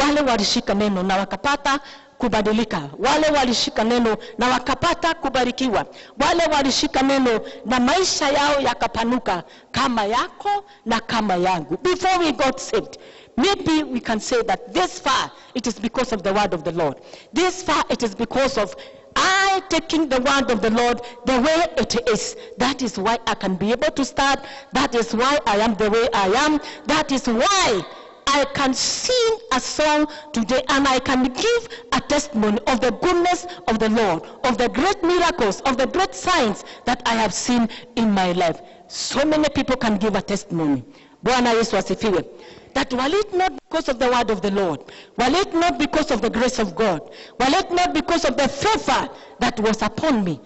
Wale walishika neno na wakapata kubadilika. Wale walishika neno na wakapata kubarikiwa. Wale walishika neno na maisha yao yakapanuka kama yako na kama yangu. Before we got saved, maybe we can say that this far it is because of the word of the Lord. This far it is because of I taking the word of the Lord the way it is. That is why I can be able to start. That is why I am the way I am. That is why I can sing a song today and I can give a testimony of the goodness of the Lord, of the great miracles, of the great signs that I have seen in my life. So many people can give a testimony. Bwana Yesu asifiwe. That were it not because of the word of the Lord, were it not because of the grace of God, were it not because of the favor that was upon me,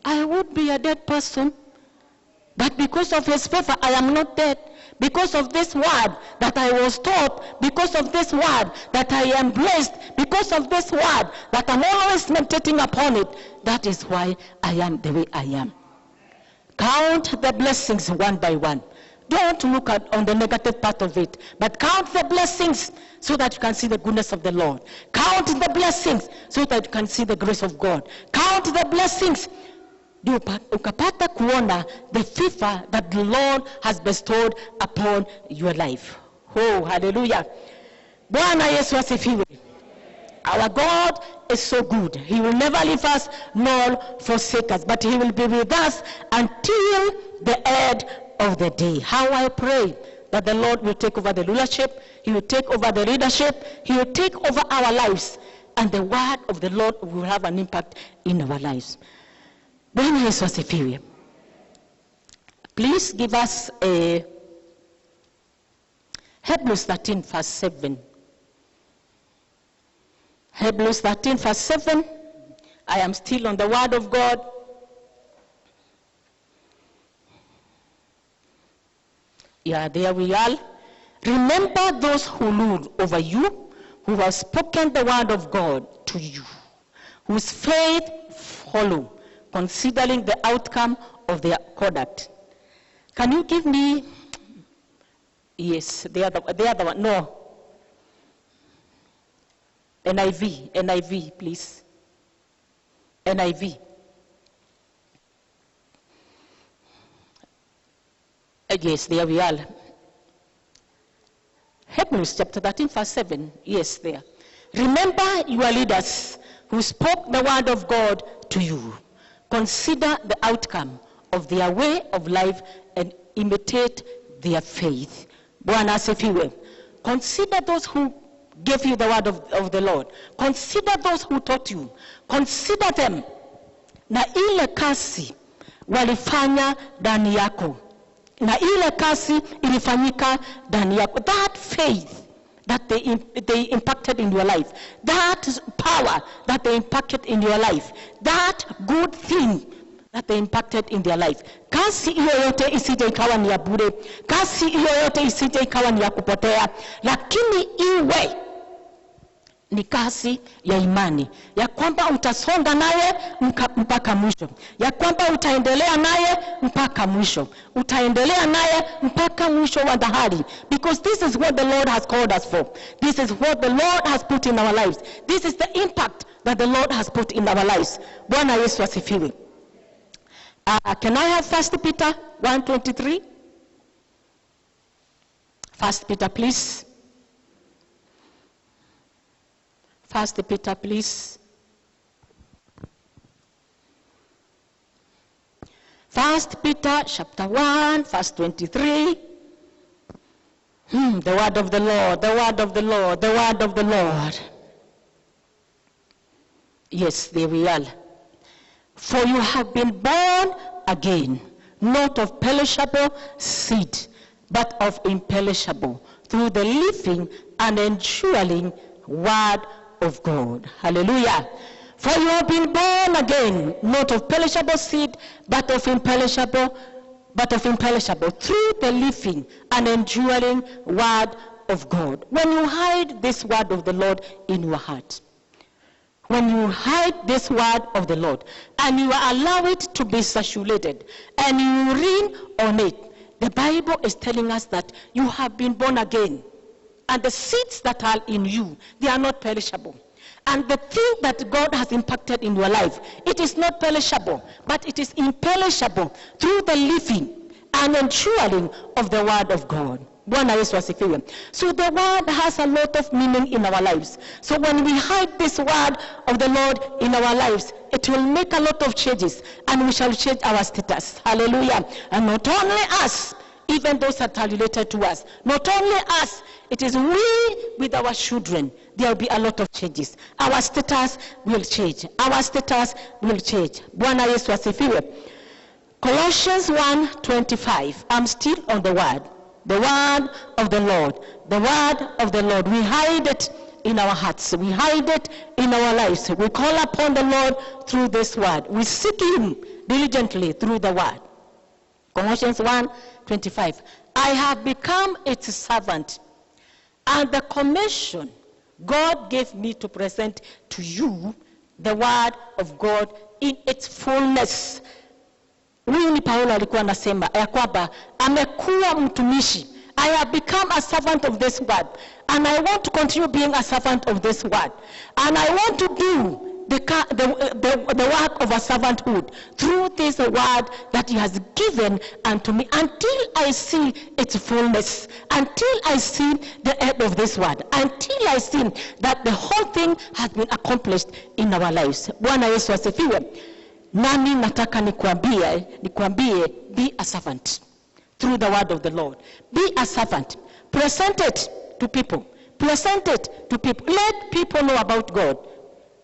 I would be a dead person. But because of his favor, I am not dead. Because of this word that I was taught, because of this word that I am blessed, because of this word that I'm always meditating upon it, that is why I am the way I am. Count the blessings one by one. Don't look on the negative part of it, but count the blessings so that you can see the goodness of the Lord. Count the blessings so that you can see the grace of God. Count the blessings. Ukapata kuona the favor that the Lord has bestowed upon your life. Oh, hallelujah. Bwana Yesu asifiwe. Our God is so good. He will never leave us nor forsake us, but he will be with us until the end of the day. How I pray that the Lord will take over the rulership, he will take over the leadership, he will take over our lives, and the word of the Lord will have an impact in our lives. Bwana Yesu asifiwe. Please give us a Hebrews 13 verse 7. Hebrews 13 verse 7. I am still on the word of God. Yeah, there we are. Remember those who rule over you, who have spoken the word of God to you, whose faith follow, considering the outcome of their conduct. Can you give me, yes, the other one, no. NIV, please. NIV. Yes, there we are. Hebrews chapter 13, verse 7. Yes, there. Remember your leaders who spoke the word of God to you. Consider the outcome of their way of life and imitate their faith. Bwana asifiwe. Consider those who gave you the word of the Lord. Consider those who taught you. Consider them. Na ile kasi walifanya ndani yako. Na ile kasi ilifanyika ndani yako. That faith that they impacted in your life, that power that they impacted in your life, that good thing that they impacted in their life. Kasi hiyo yote isije ikawa ni ya bure. Kasi hiyo yote isije ikawa ni ya kupotea. Lakini iwe ni kasi ya imani, ya kwamba utasonga naye mpaka mwisho, ya kwamba utaendelea naye mpaka mwisho, utaendelea naye mpaka mwisho wa dahari. Because this is what the Lord has called us for. This is what the Lord has put in our lives. This is the impact that the Lord has put in our lives. Bwana Yesu asifiwe. Can I have 1 Peter 1:23? 1 Peter, please. 1 Peter, please. 1 Peter chapter 1, verse 23. The word of the Lord, the word of the Lord, the word of the Lord. Yes, there we are. For you have been born again, not of perishable seed, but of imperishable, through the living and enduring word of God. Hallelujah. For you have been born again, not of perishable seed, but of imperishable, but of imperishable, through the living and enduring word of God. When you hide this word of the Lord in your heart, when you hide this word of the Lord and you allow it to be saturated and you read on it, the Bible is telling us that you have been born again. And the seeds that are in you, they are not perishable. And the thing that God has impacted in your life, it is not perishable, but it is imperishable through the living and ensuring of the word of God. So the word has a lot of meaning in our lives. So when we hide this word of the Lord in our lives, it will make a lot of changes, and we shall change our status. Hallelujah. And not only us, even those that are related to us. Not only us, it is we with our children. There will be a lot of changes. Our status will change. Our status will change. Bwana Yesu asifiwe. Colossians 1:25. I'm still on the word. The word of the Lord. The word of the Lord. We hide it in our hearts. We hide it in our lives. We call upon the Lord through this word. We seek him diligently through the word. Colossians 1:25. I have become its servant, and the commission God gave me to present to you the word of God in its fullness. Huyu ni Paulo alikuwa anasema ya kwamba amekuwa mtumishi. I have become a servant of this word, and I want to continue being a servant of this word, and I want to do the work of a servanthood through this word that he has given unto me until I see its fullness, until I see the end of this word, until I see that the whole thing has been accomplished in our lives. Bwana Yesu asifiwe. Nami nataka nikwambie, be a servant through the word of the Lord. Be a servant. Present it to people. Present it to people. Let people know about God.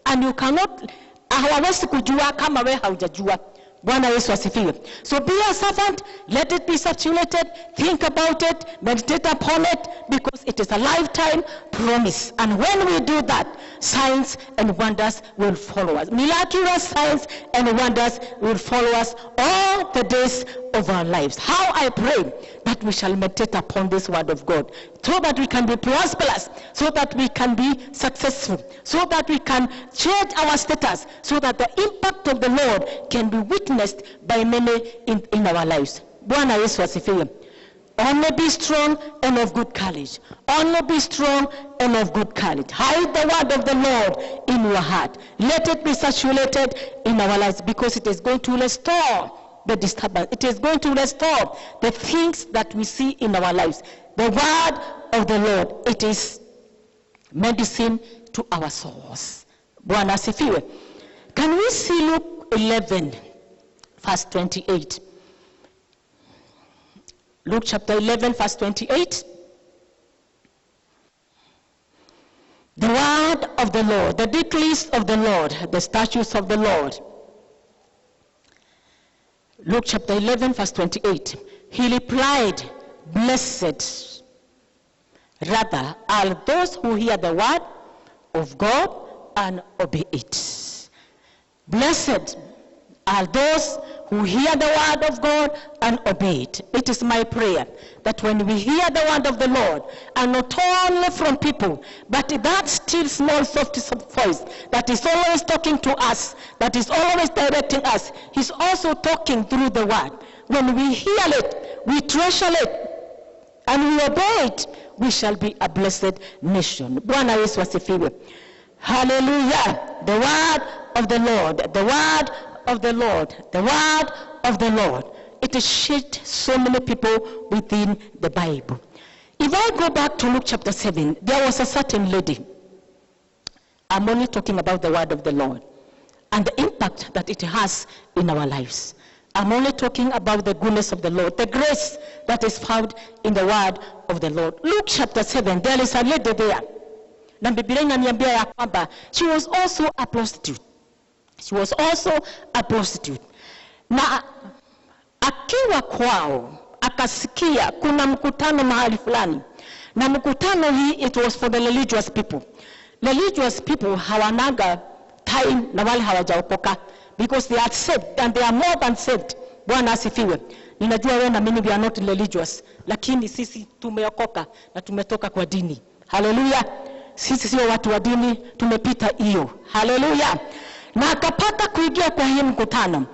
And you cannot, hawawezi kujua kama we haujajua. Bwana Yesu asifiwe. So be a servant, let it be saturated, think about it, meditate upon it, because it is a lifetime promise. And when we do that, signs and wonders will follow us. Miraculous signs and wonders will follow us all the days of our lives. How I pray that we shall meditate upon this word of God, so that we can be prosperous, so that we can be successful, so that we can change our status, so that the impact of the Lord can be witnessed by many in our lives. Bwana Yesu asifiwe. Only be strong and of good courage. Only be strong and of good courage. Hide the word of the Lord in your heart. Let it be saturated in our lives, because it is going to restore the disturbance. It is going to restore the things that we see in our lives. The word of the Lord, it is medicine to our souls. Bwana asifiwe. Can we see Luke 11, verse 28? Luke chapter 11, verse 28. The word of the Lord, the decrees of the Lord, the statutes of the Lord. Luke chapter 11, verse 28. He replied, blessed rather are those who hear the word of God and obey it. Blessed are those who hear the word of God and obey it. It is my prayer that when we hear the word of the Lord, and not only from people, but that still small soft voice that is always talking to us, that is always directing us, he's also talking through the word. When we hear it, we treasure it, and we obey it, we shall be a blessed nation. Bwana Yesu asifiwe. Hallelujah. The word of the Lord, the word of the Lord, the word of the Lord. It has shaped so many people within the Bible. If I go back to Luke chapter 7, there was a certain lady. I'm only talking about the word of the Lord and the impact that it has in our lives. I'm only talking about the goodness of the Lord, the grace that is found in the word of the Lord. Luke chapter 7, there is a lady there. Na Biblia inaniambia ya kwamba she was also a prostitute. She was also a prostitute. Na akiwa kwao, akasikia kuna mkutano mahali fulani. Na mkutano hii, it was for the religious people. Religious people hawanaga time na wale hawajaokoka, because they are saved, and they are more than saved. Bwana asifiwe. Ninajua wewe na mimi we are not religious, lakini sisi tumeokoka na tumetoka kwa dini. Hallelujah. Sisi sio watu wa dini, tumepita hiyo. Hallelujah. Na akapata kuingia kwa hii mkutano.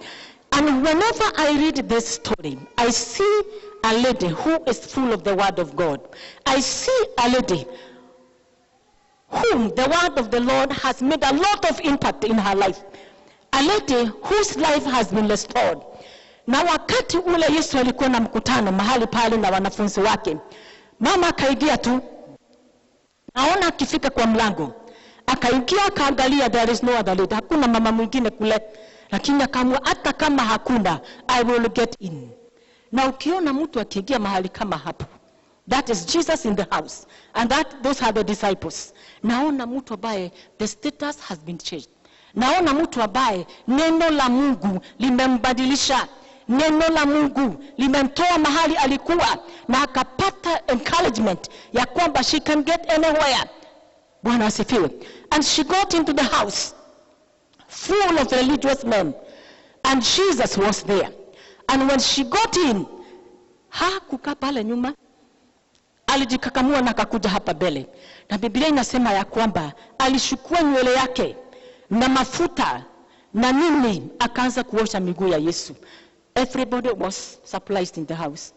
And whenever I read this story, I see a lady who is full of the word of God. I see a lady whom the word of the Lord has made a lot of impact in her life. A lady whose life has been restored. Na wakati ule Yesu alikuwa na mkutano mahali pale na wanafunzi wake, mama akaingia tu, naona akifika kwa mlango, akaingia akaangalia, there is no other lady, hakuna mama mwingine kule, lakini akaamua hata kama hakuna, I will get in. Na ukiona mtu akiingia mahali kama hapo, that is Jesus in the house, and those are the disciples. Naona mtu ambaye the status has been changed. Naona mtu ambaye neno la Mungu limembadilisha. Neno la Mungu limemtoa mahali alikuwa na akapata encouragement ya kwamba she can get anywhere. Bwana asifiwe. And she got into the house full of religious men, and Jesus was there. And when she got in, hakukaa pale nyuma, alijikakamua na akakuja hapa mbele. Na Biblia inasema ya kwamba alishukua nywele yake na mafuta na nini, akaanza kuosha miguu ya Yesu. Everybody was surprised in the house.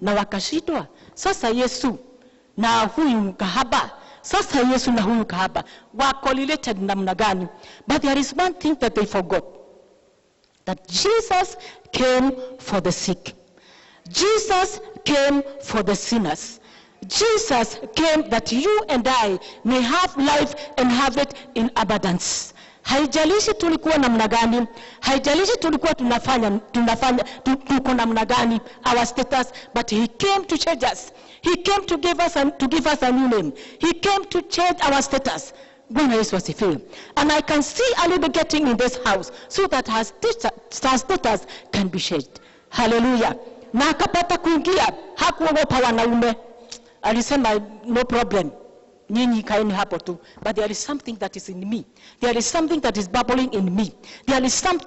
Na wakashindwa, sasa Yesu na huyu kahaba, sasa Yesu na huyu kahaba wako related namna gani? But there is one thing that they forgot, that Jesus came for the sick. Jesus came for the sinners. Jesus came that you and I may have life and have it in abundance. Haijalishi tulikuwa namna gani, haijalishi tulikuwa tuko namna gani, our status, but he came to change us. He came to give us a new name. He came to change our status. Bwana Yesu asifiwe. And I can see a little getting in this house so that her status can be changed. Hallelujah. Na akapata kuingia, hakuogopa wanaume. Alisema no problem, nyinyi kaeni hapo tu. But there is something that is in me. There is something that is bubbling in me. There is some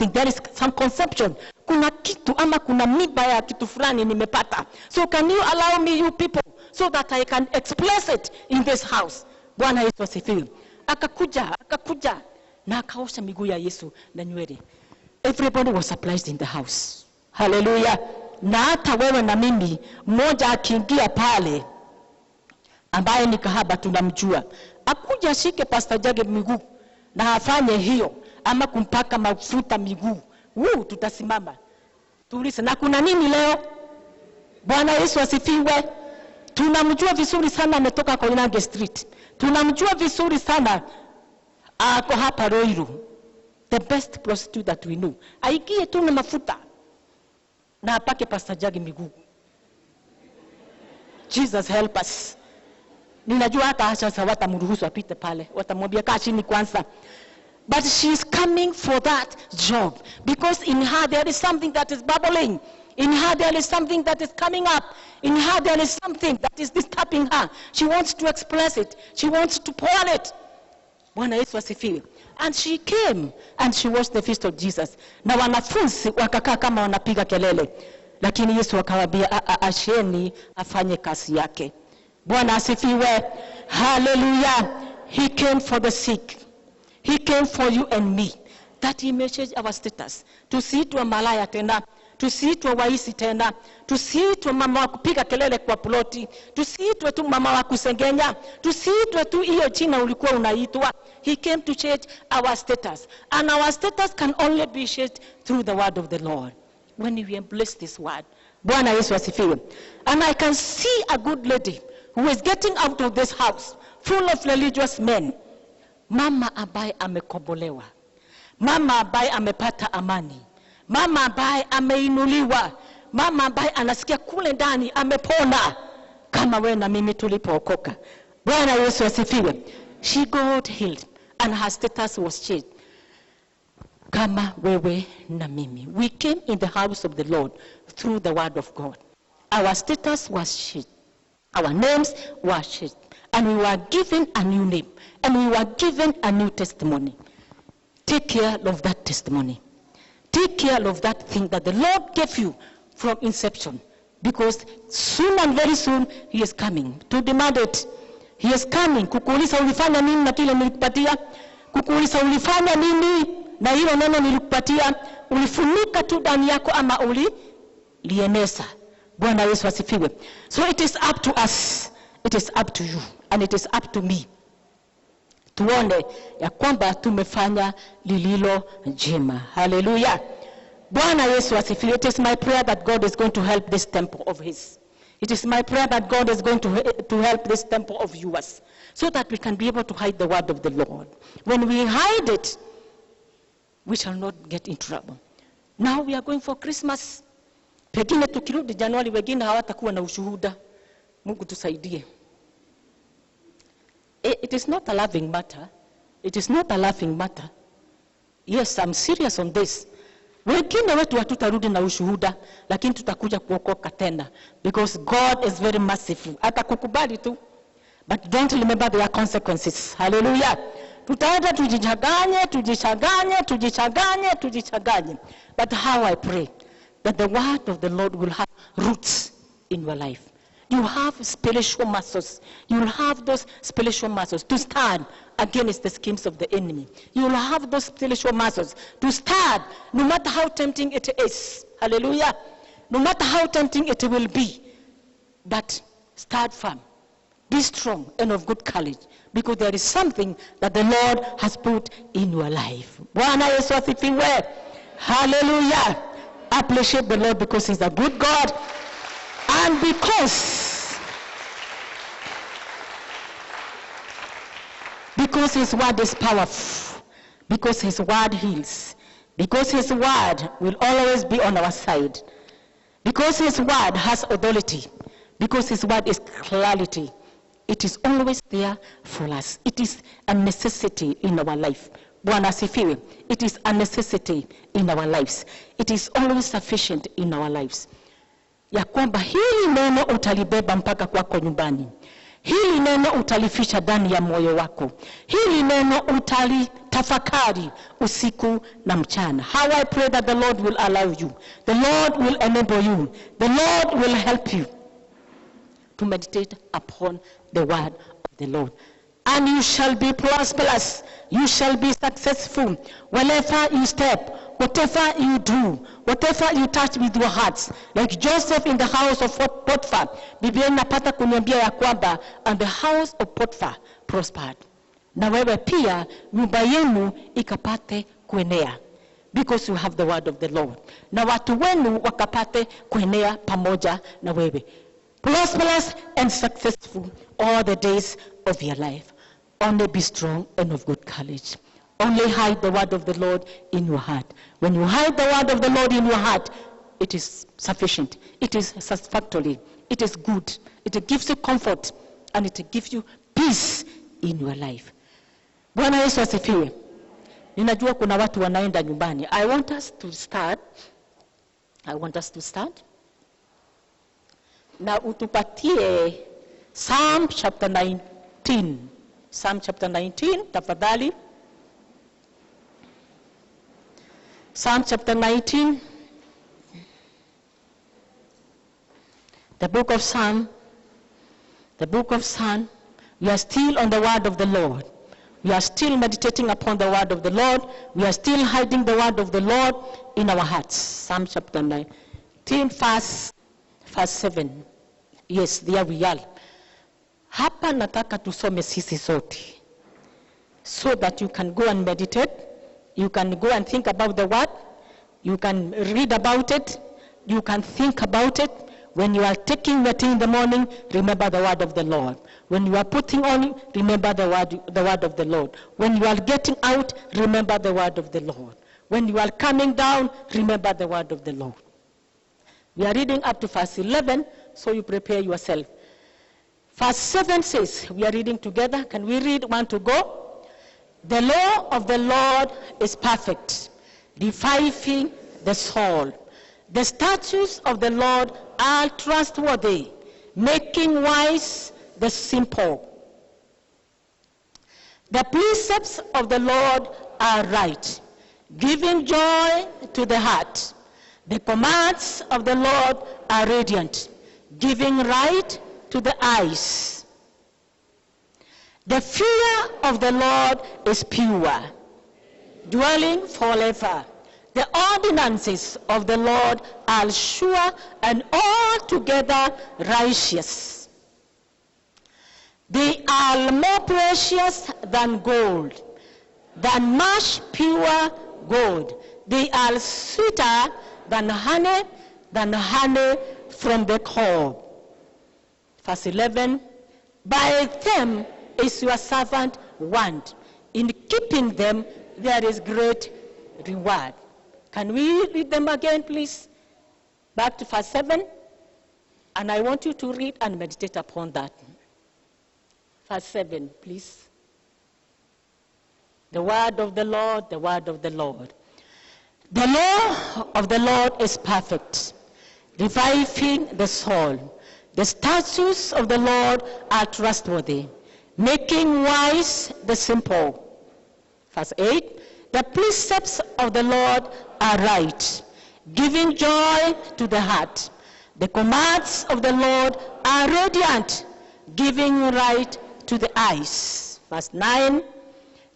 conception. Kuna kitu ama kuna miba ya kitu fulani nimepata. So can you allow me, you people, so that I can express it in this house? Bwana Yesu asifiwe. Akakuja na akaosha miguu ya Yesu na nywele. Everybody was surprised in the house. Hallelujah. Na hata wewe na mimi, mmoja akiingia pale ambaye ni kahaba tunamjua, akuja shike Pastor Jage miguu na afanye hiyo ama kumpaka mafuta miguu, tutasimama tulise. Na kuna nini leo? Bwana Yesu asifiwe. Tunamjua vizuri sana, ametoka kwa Inage Street. Tunamjua vizuri sana, ako hapa Ruiru, the best prostitute that we know. Aigie tu na mafuta na apake Pastor Jage miguu. Jesus help us. Ninajua hata sasa watamruhusu apite pale, watamwambia kaa chini kwanza. But she is coming for that job because in her there is something that is bubbling. In her there is something that is coming up. In her there is something that is disturbing her. She wants to express it. She wants to pour it. Bwana Yesu asifiwe. And she came and she watched the feast of Jesus. Na wanafunzi wakakaa kama wanapiga kelele. Lakini Yesu akawaambia asheni afanye kazi yake. Bwana asifiwe. Hallelujah. He came for the sick. He came for you and me, that he may change our status. Tusiitwe malaya tena, tusiitwe waisi tena, tusiitwe mama wa kupiga kelele kwa ploti, tusiitwe tu mama wa kusengenya, tusiitwe tu hiyo jina ulikuwa unaitwa. He came to change our status, and our status can only be changed through the word of the Lord when we embrace this word. Bwana Yesu asifiwe. And I can see a good lady who is getting out of this house full of religious men. Mama ambaye amekombolewa, mama ambaye amepata amani, mama ambaye ameinuliwa, mama ambaye anasikia kule ndani amepona, kama wewe na mimi tulipookoka. Bwana Yesu asifiwe. She got healed and her status was changed. Kama wewe na mimi, we came in the house of the Lord through the word of God. Our status was changed. Our names were changed. And we were given a new name. And we were given a new testimony. Take care of that testimony. Take care of that thing that the Lord gave you from inception. Because soon and very soon, he is coming to demand it. He is coming. Kukuuliza ulifanya nini na kile nilikupatia? Kukuuliza ulifanya nini na hilo neno nilikupatia? Ulifunika tu ndani yako ama lieneza? Bwana Yesu asifiwe. So it is up to us. It is up to you. And it is up to me. Tuone ya kwamba tumefanya lililo njema. Hallelujah. Bwana Yesu asifiwe. It is my prayer that God is going to help this temple of his. It is my prayer that God is going to help this temple of yours, so that we can be able to hide the word of the Lord. When we hide it, we shall not get in trouble. Now we are going for Christmas. Pengine tukirudi Januari wengine hawatakuwa na ushuhuda. Mungu tusaidie. It is not a laughing matter. It is not a laughing matter. Yes, I'm serious on this. Wengine wetu hatutarudi na ushuhuda, lakini tutakuja kuokoka tena. Because God is very merciful. Atakukubali tu. But don't remember their consequences. Hallelujah. Tutaenda tujichanganye. But how I pray that the word of the Lord will have roots in your life. You have spiritual muscles. You will have those spiritual muscles to stand against the schemes of the enemy. You will have those spiritual muscles to stand no matter how tempting it is. Hallelujah. No matter how tempting it will be. But stand firm. Be strong and of good courage. Because there is something that the Lord has put in your life. Bwana Yesu asifiwe. Hallelujah. Appreciate the Lord because he's a good God. And because his word is powerful, because his word heals, because his word will always be on our side, because his word has authority, because his word is clarity, it is always there for us. It is a necessity in our life. Bwana asifiwe. It is a necessity in our lives. It is always sufficient in our lives. Ya kwamba hili neno utalibeba mpaka kwako nyumbani. Hili neno utalificha ndani ya moyo wako. Hili neno utalitafakari usiku na mchana. How I pray that the Lord will allow you. The Lord will enable you. The Lord will help you to meditate upon the word of the Lord. And you shall be prosperous. You shall be successful. Wherever you step, whatever you do, whatever you touch with your hearts, like Joseph in the house of Potiphar, Biblia inapata kuniambia ya kwamba, and the house of Potiphar prospered. Na wewe pia nyumba yenu ikapate kuenea, because you have the word of the Lord. Na watu wenu wakapate kuenea pamoja na wewe. Prosperous and successful all the days of your life. Only be strong and of good courage. Only hide the word of the Lord in your heart. When you hide the word of the Lord in your heart, it is sufficient. It is satisfactory. It is good. It gives you comfort. And it gives you peace in your life. Bwana Yesu asifiwe. Ninajua kuna watu wanaenda nyumbani. I want us to start. Na utupatie Psalm chapter 19. Psalm chapter 19, tafadhali. Psalm chapter 19. The book of Psalm. We are still on the word of the Lord. We are still meditating upon the word of the Lord. We are still hiding the word of the Lord in our hearts. Psalm chapter 19, verse 7. Yes, there we are. Hapa nataka tusome sisi sote, so that you can go and meditate, you can go and think about the word, you can read about it, you can think about it. When you are taking your tea in the morning, remember the word of the Lord. When you are putting on, remember the word of the Lord. When you are getting out, remember the word of the Lord. When you are coming down, remember the word of the Lord. We are reading up to verse 11, so you prepare yourself. Verse 7 says, we are reading together. Can we read? One to go. The law of the Lord is perfect, reviving the soul. The statutes of the Lord are trustworthy, making wise the simple. The precepts of the Lord are right, giving joy to the heart. The commands of the Lord are radiant, giving light to the eyes. The fear of the Lord is pure, dwelling forever. The ordinances of the Lord are sure and altogether righteous. They are more precious than gold, than much pure gold. They are sweeter than honey from the comb. Verse 11, by them is your servant warned. In keeping them there is great reward. Can we read them again, please? Back to verse 7. And I want you to read and meditate upon that. Verse 7, please. The word of the Lord, the word of the Lord. The law of the Lord is perfect, reviving the soul. The statutes of the Lord are trustworthy, making wise the simple. Verse 8, the precepts of the Lord are right, giving joy to the heart. The commands of the Lord are radiant, giving light to the eyes. Verse 9,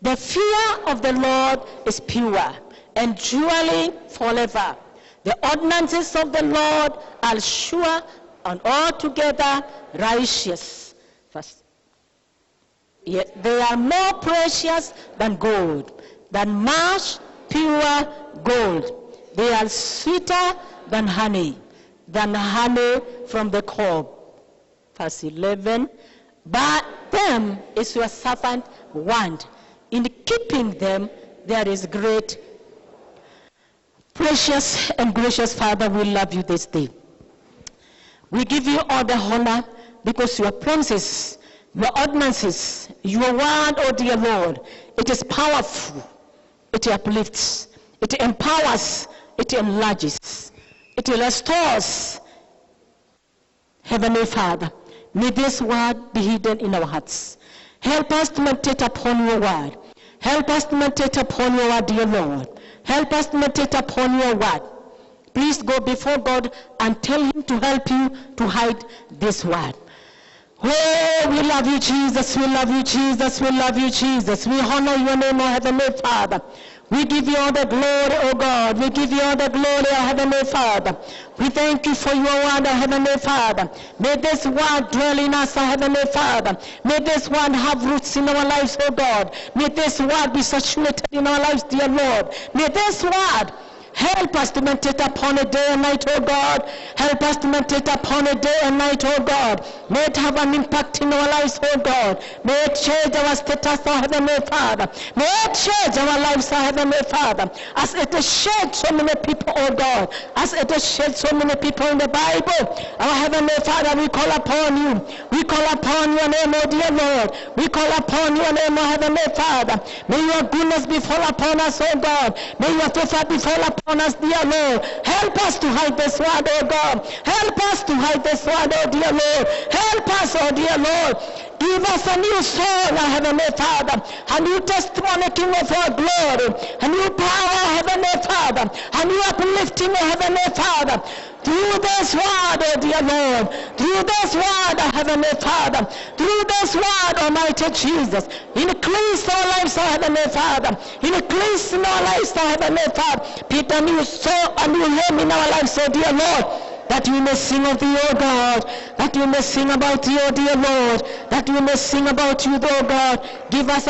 the fear of the Lord is pure, enduring forever. The ordinances of the Lord are sure and altogether righteous. Verse, yet they are more precious than gold, than much pure gold. They are sweeter than honey from the comb. Verse 11, but them is your servant warned. In keeping them there is great. Precious and gracious Father, we love you this day. We give you all the honor because your promises, your ordinances, your word, oh dear Lord, it is powerful, it uplifts, it empowers, it enlarges, it restores. Heavenly Father, may this word be hidden in our hearts. Help us to meditate upon your word. Help us to meditate upon your word, dear Lord. Help us to meditate upon your word. Please go before God and tell him to help you to hide this word. Oh, we love you, Jesus. We love you, Jesus. We love you, Jesus. We honor your name, O Heavenly Father. We give you all the glory, O God. We give you all the glory, O Heavenly Father. We thank you for your word, O Heavenly Father. May this word dwell in us, O Heavenly Father. May this word have roots in our lives, O God. May this word be saturated in our lives, dear Lord. May this word help us to meditate upon it day and night, oh God. Help us to meditate upon it day and night, oh God. May it have an impact in our lives, oh God. May it change our status, oh Heavenly Father. May it change our lives, oh Heavenly Father. As it has changed so many people, oh God. As it has changed so many people in the Bible. Our Heavenly Father, we call upon you. We call upon your name, oh dear Lord. We call upon your name, oh Heavenly Father. May your goodness be full upon us, oh God. May your favor be full upon us, dear Lord. Help us to hide this word, oh God. Help us to hide this word, oh dear Lord. Help us, oh dear Lord. Give us a new soul, our Heavenly Father, a new testimony, King of our glory, a new power, Heavenly Father, a new uplifting, Heavenly Father. Through this word, oh dear Lord, through this word, oh Heavenly Father, through this word, Almighty Jesus, increase our lives, oh Heavenly Father, increase in our lives, oh Heavenly Father, put a new soul, a new home in our lives, oh dear Lord, that we may sing of thee, O God, that we may sing about thee, O dear Lord, that we may sing about you, O God. Give us